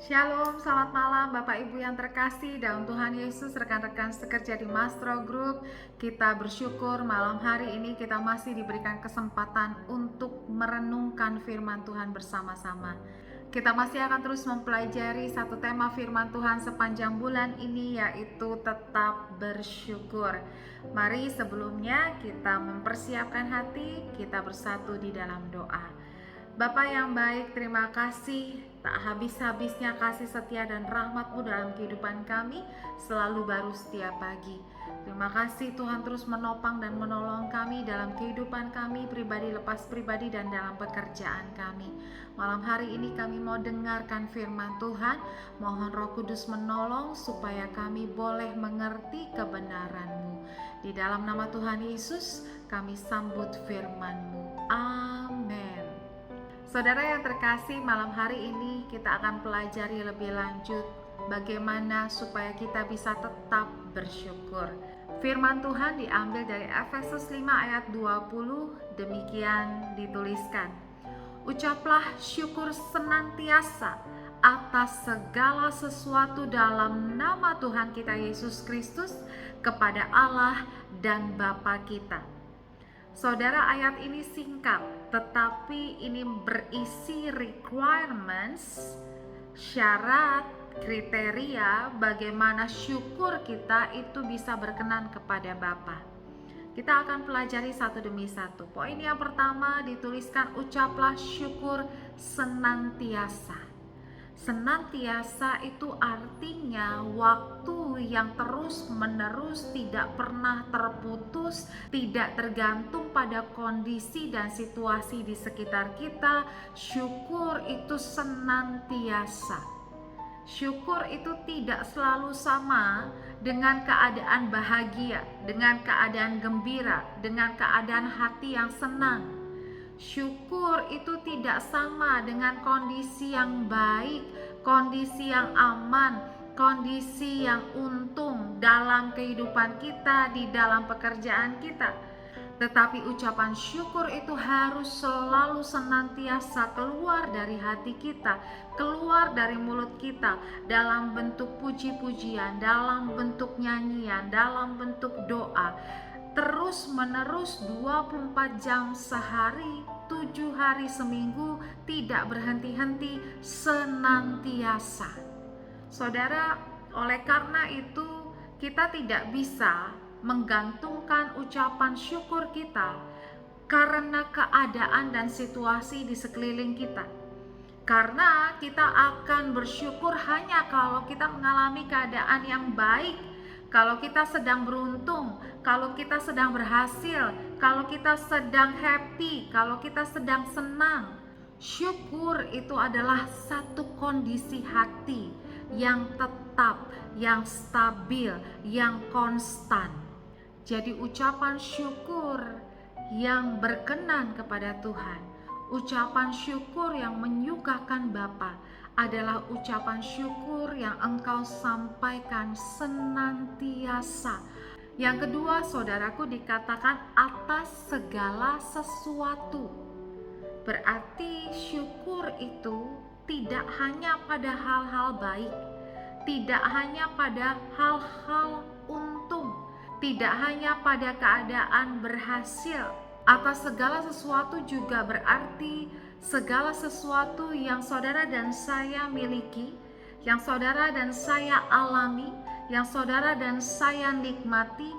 Shalom, selamat malam Bapak Ibu yang terkasih dalam Tuhan Yesus, rekan-rekan sekerja di Mastro Group. Kita bersyukur malam hari ini kita masih diberikan kesempatan untuk merenungkan firman Tuhan bersama-sama. Kita masih akan terus mempelajari satu tema firman Tuhan sepanjang bulan ini, yaitu tetap bersyukur. Mari sebelumnya kita mempersiapkan hati, kita bersatu di dalam doa. Bapa yang baik, terima kasih tak habis-habisnya kasih setia dan rahmat-Mu dalam kehidupan kami, selalu baru setiap pagi. Terima kasih Tuhan terus menopang dan menolong kami dalam kehidupan kami pribadi lepas pribadi dan dalam pekerjaan kami. Malam hari ini kami mau dengarkan firman Tuhan. Mohon Roh Kudus menolong supaya kami boleh mengerti kebenaran-Mu. Di dalam nama Tuhan Yesus kami sambut firman-Mu. Amin. Saudara yang terkasih, malam hari ini kita akan pelajari lebih lanjut bagaimana supaya kita bisa tetap bersyukur. Firman Tuhan diambil dari Efesus 5 ayat 20, demikian dituliskan. Ucaplah syukur senantiasa atas segala sesuatu dalam nama Tuhan kita Yesus Kristus kepada Allah dan Bapa kita. Saudara, ayat ini singkat, tetapi ini berisi requirements, syarat, kriteria bagaimana syukur kita itu bisa berkenan kepada Bapa. Kita akan pelajari satu demi satu. Poin yang pertama dituliskan, ucaplah syukur senantiasa. Senantiasa itu artinya waktu yang terus menerus, tidak pernah terputus, tidak tergantung pada kondisi dan situasi di sekitar kita. Syukur itu senantiasa. Syukur itu tidak selalu sama dengan keadaan bahagia, dengan keadaan gembira, dengan keadaan hati yang senang. Syukur itu tidak sama dengan kondisi yang baik, kondisi yang aman, kondisi yang untung dalam kehidupan kita, di dalam pekerjaan kita. Tetapi ucapan syukur itu harus selalu senantiasa keluar dari hati kita, keluar dari mulut kita dalam bentuk puji-pujian, dalam bentuk nyanyian, dalam bentuk doa. Terus menerus 24 jam sehari, 7 hari seminggu, tidak berhenti-henti, senantiasa. Saudara, oleh karena itu kita tidak bisa menggantungkan ucapan syukur kita karena keadaan dan situasi di sekeliling kita. Karena kita akan bersyukur hanya kalau kita mengalami keadaan yang baik, kalau kita sedang beruntung, kalau kita sedang berhasil, kalau kita sedang happy, kalau kita sedang senang. Syukur itu adalah satu kondisi hati yang tetap, yang stabil, yang konstan. Jadi ucapan syukur yang berkenan kepada Tuhan, ucapan syukur yang menyukakan Bapa, adalah ucapan syukur yang engkau sampaikan senantiasa. Yang kedua, saudaraku, dikatakan atas segala sesuatu. Berarti syukur itu tidak hanya pada hal-hal baik, tidak hanya pada hal-hal untung, tidak hanya pada keadaan berhasil. Atas segala sesuatu juga berarti segala sesuatu yang saudara dan saya miliki, yang saudara dan saya alami, yang saudara dan saya nikmati,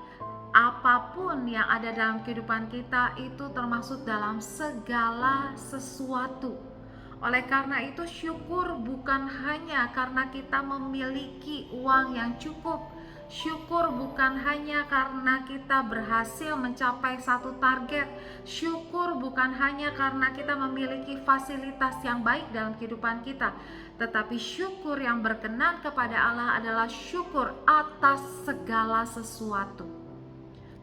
apapun yang ada dalam kehidupan kita itu termasuk dalam segala sesuatu. Oleh karena itu, syukur bukan hanya karena kita memiliki uang yang cukup. Syukur bukan hanya karena kita berhasil mencapai satu target. Syukur bukan hanya karena kita memiliki fasilitas yang baik dalam kehidupan kita. Tetapi syukur yang berkenan kepada Allah adalah syukur atas segala sesuatu.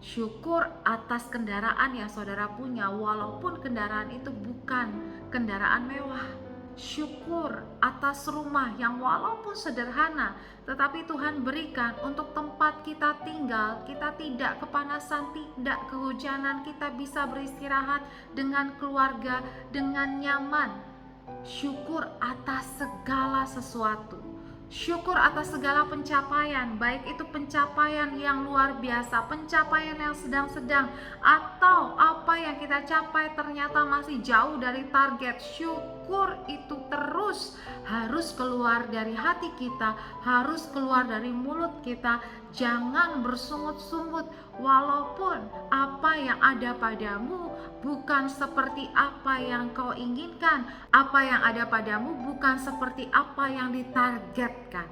Syukur atas kendaraan yang saudara punya, walaupun kendaraan itu bukan kendaraan mewah. Syukur atas rumah yang walaupun sederhana, tetapi Tuhan berikan untuk tempat kita tinggal. Kita tidak kepanasan, tidak kehujanan, kita bisa beristirahat dengan keluarga dengan nyaman. Syukur atas segala sesuatu. Syukur atas segala pencapaian, baik itu pencapaian yang luar biasa, pencapaian yang sedang-sedang, atau apa yang kita capai ternyata masih jauh dari target. Syukur itu terus harus keluar dari hati kita, harus keluar dari mulut kita. Jangan bersungut-sungut, walaupun apa yang ada padamu bukan seperti apa yang kau inginkan, apa yang ada padamu bukan seperti apa yang ditargetkan.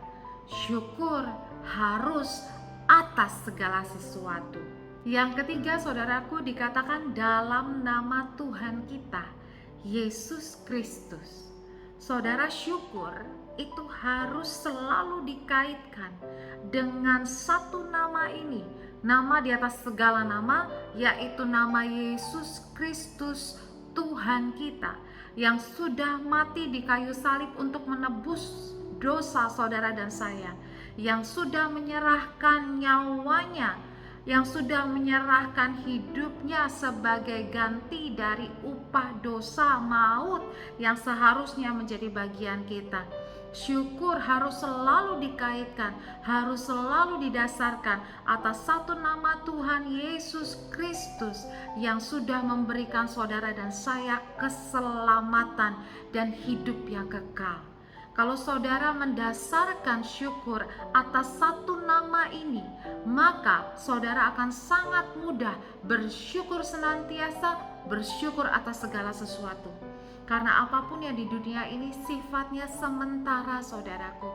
Syukur harus atas segala sesuatu. Yang ketiga, saudaraku, dikatakan dalam nama Tuhan kita, Yesus Kristus. Saudara, syukur itu harus selalu dikaitkan dengan satu nama ini, nama di atas segala nama, yaitu nama Yesus Kristus, Tuhan kita, yang sudah mati di kayu salib untuk menebus dosa saudara dan saya, yang sudah menyerahkan nyawanya, yang sudah menyerahkan hidupnya sebagai ganti dari upah dosa maut yang seharusnya menjadi bagian kita. Syukur harus selalu dikaitkan, harus selalu didasarkan atas satu nama Tuhan Yesus Kristus yang sudah memberikan saudara dan saya keselamatan dan hidup yang kekal. Kalau saudara mendasarkan syukur atas satu nama ini, maka saudara akan sangat mudah bersyukur senantiasa, bersyukur atas segala sesuatu. Karena apapun yang di dunia ini sifatnya sementara, saudaraku,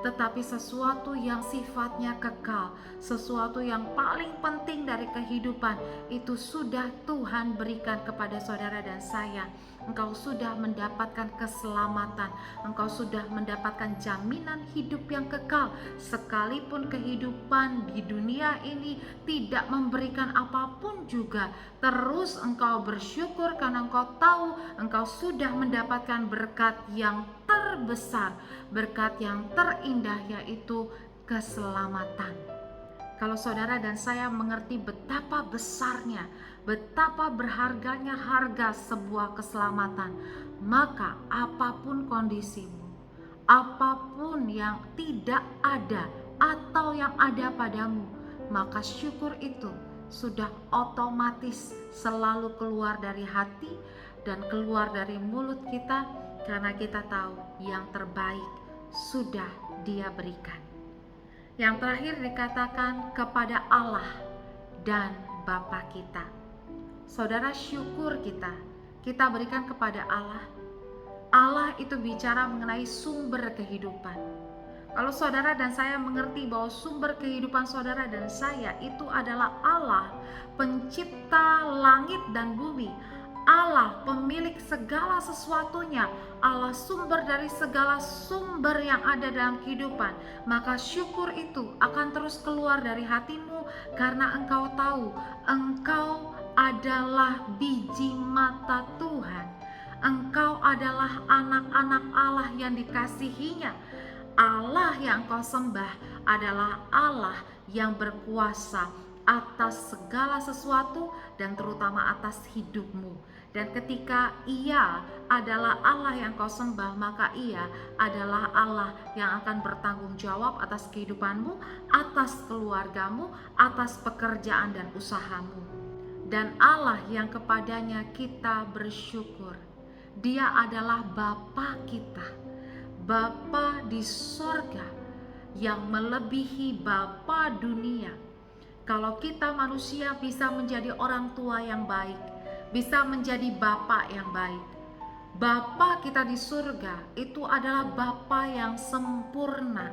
tetapi sesuatu yang sifatnya kekal, sesuatu yang paling penting dari kehidupan itu sudah Tuhan berikan kepada saudara dan saya. Engkau sudah mendapatkan keselamatan, engkau sudah mendapatkan jaminan hidup yang kekal. Sekalipun kehidupan di dunia ini tidak memberikan apapun juga, terus engkau bersyukur karena engkau tahu engkau sudah mendapatkan berkat yang terbesar, berkat yang terindah, yaitu keselamatan. Kalau saudara dan saya mengerti betapa besarnya, betapa berharganya harga sebuah keselamatan, maka apapun kondisimu, apapun yang tidak ada atau yang ada padamu, maka syukur itu sudah otomatis selalu keluar dari hati dan keluar dari mulut kita, karena kita tahu yang terbaik sudah Dia berikan. Yang terakhir dikatakan kepada Allah dan Bapa kita. Saudara, syukur kita berikan kepada Allah. Allah itu bicara mengenai sumber kehidupan. Kalau saudara dan saya mengerti bahwa sumber kehidupan saudara dan saya itu adalah Allah, pencipta langit dan bumi, Allah pemilik segala sesuatunya, Allah sumber dari segala sumber yang ada dalam kehidupan, maka syukur itu akan terus keluar dari hatimu karena engkau tahu engkau adalah biji mata Tuhan. Engkau adalah anak-anak Allah yang dikasihinya. Allah yang kau sembah adalah Allah yang berkuasa atas segala sesuatu dan terutama atas hidupmu. Dan ketika Ia adalah Allah yang kau sembah, maka Ia adalah Allah yang akan bertanggung jawab atas kehidupanmu, atas keluargamu, atas pekerjaan dan usahamu. Dan Allah yang kepadanya kita bersyukur, Dia adalah Bapa kita, Bapa di sorga yang melebihi Bapa dunia. Kalau kita manusia bisa menjadi orang tua yang baik, bisa menjadi bapak yang baik, Bapa kita di surga itu adalah Bapa yang sempurna.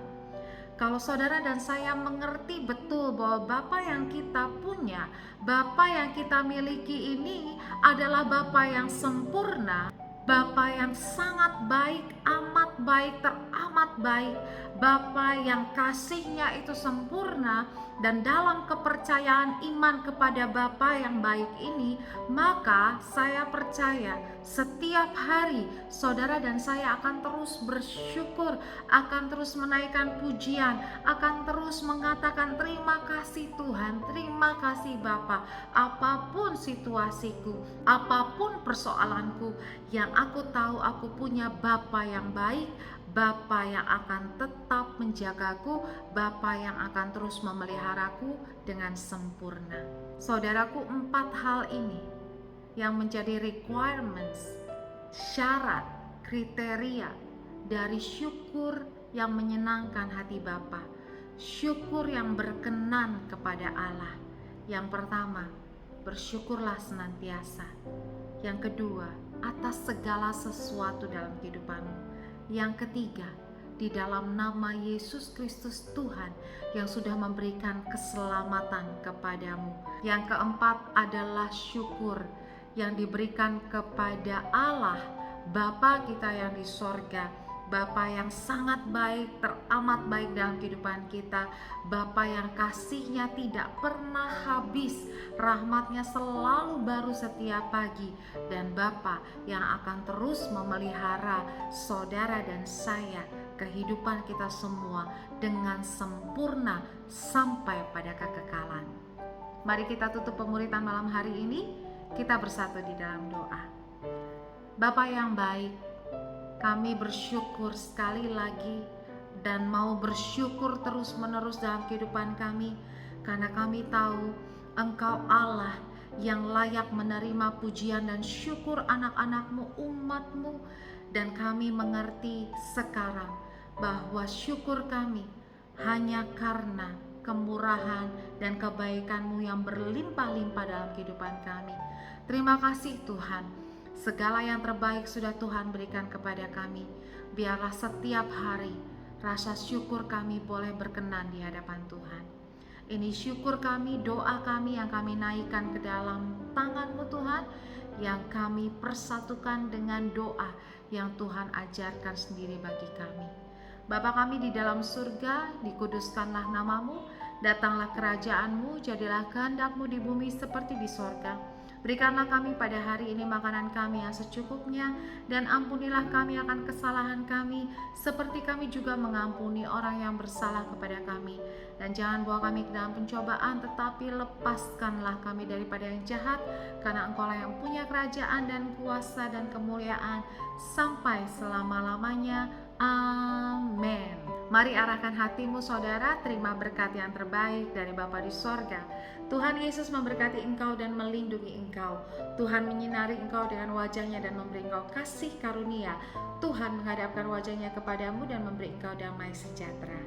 Kalau saudara dan saya mengerti betul bahwa Bapa yang kita punya, Bapa yang kita miliki ini adalah Bapa yang sempurna, Bapa yang sangat baik, amat baik, teramat baik, Bapa yang kasihnya itu sempurna. Dan dalam kepercayaan iman kepada Bapa yang baik ini, maka saya percaya setiap hari saudara dan saya akan terus bersyukur, akan terus menaikkan pujian, akan terus mengatakan terima kasih Tuhan, terima kasih Bapa. Apapun situasiku, apapun persoalanku, yang aku tahu aku punya Bapa yang baik, Bapa yang akan tetap menjagaku, Bapa yang akan terus memeliharaku dengan sempurna. Saudaraku, 4 hal ini yang menjadi requirements, syarat, kriteria dari syukur yang menyenangkan hati Bapa, syukur yang berkenan kepada Allah. Yang pertama, bersyukurlah senantiasa. Yang kedua, atas segala sesuatu dalam kehidupanmu. Yang ketiga, di dalam nama Yesus Kristus Tuhan yang sudah memberikan keselamatan kepadamu. Yang keempat adalah syukur yang diberikan kepada Allah, Bapa kita yang di sorga, Bapa yang sangat baik, teramat baik dalam kehidupan kita, Bapa yang kasihnya tidak pernah habis, rahmatnya selalu baru setiap pagi, dan Bapa yang akan terus memelihara saudara dan saya, kehidupan kita semua dengan sempurna sampai pada kekekalan. Mari kita tutup pemuritan malam hari ini, kita bersatu di dalam doa. Bapa yang baik, kami bersyukur sekali lagi dan mau bersyukur terus-menerus dalam kehidupan kami, karena kami tahu Engkau Allah yang layak menerima pujian dan syukur anak-anak-Mu, umat-Mu, dan kami mengerti sekarang bahwa syukur kami hanya karena kemurahan dan kebaikan-Mu yang berlimpah-limpah dalam kehidupan kami. Terima kasih Tuhan. Segala yang terbaik sudah Tuhan berikan kepada kami. Biarlah setiap hari rasa syukur kami boleh berkenan di hadapan Tuhan. Ini syukur kami, doa kami yang kami naikkan ke dalam tangan-Mu Tuhan, yang kami persatukan dengan doa yang Tuhan ajarkan sendiri bagi kami. Bapa kami di dalam surga, dikuduskanlah nama-Mu, datanglah kerajaan-Mu, jadilah kehendak-Mu di bumi seperti di sorga. Berikanlah kami pada hari ini makanan kami yang secukupnya, dan ampunilah kami akan kesalahan kami, seperti kami juga mengampuni orang yang bersalah kepada kami. Dan jangan bawa kami ke dalam pencobaan, tetapi lepaskanlah kami daripada yang jahat, karena Engkau-lah yang punya kerajaan dan kuasa dan kemuliaan sampai selama-lamanya. Amin. Mari arahkan hatimu saudara, terima berkat yang terbaik dari Bapa di sorga. Tuhan Yesus memberkati engkau dan melindungi engkau. Tuhan menyinari engkau dengan wajahnya dan memberi engkau kasih karunia. Tuhan menghadapkan wajahnya kepadamu dan memberi engkau damai sejahtera.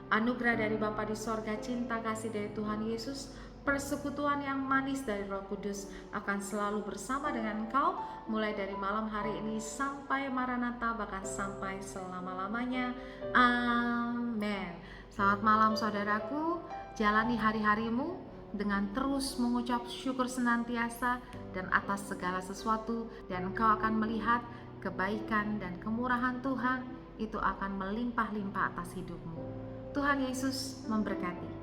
Anugerah dari Bapa di sorga, cinta kasih dari Tuhan Yesus, persekutuan yang manis dari Roh Kudus akan selalu bersama dengan engkau, mulai dari malam hari ini sampai Maranatha, bahkan sampai selama-lamanya. Amin. Selamat malam saudaraku, jalani hari-harimu dengan terus mengucap syukur senantiasa dan atas segala sesuatu, dan engkau akan melihat kebaikan dan kemurahan Tuhan itu akan melimpah-limpah atas hidupmu. Tuhan Yesus memberkati.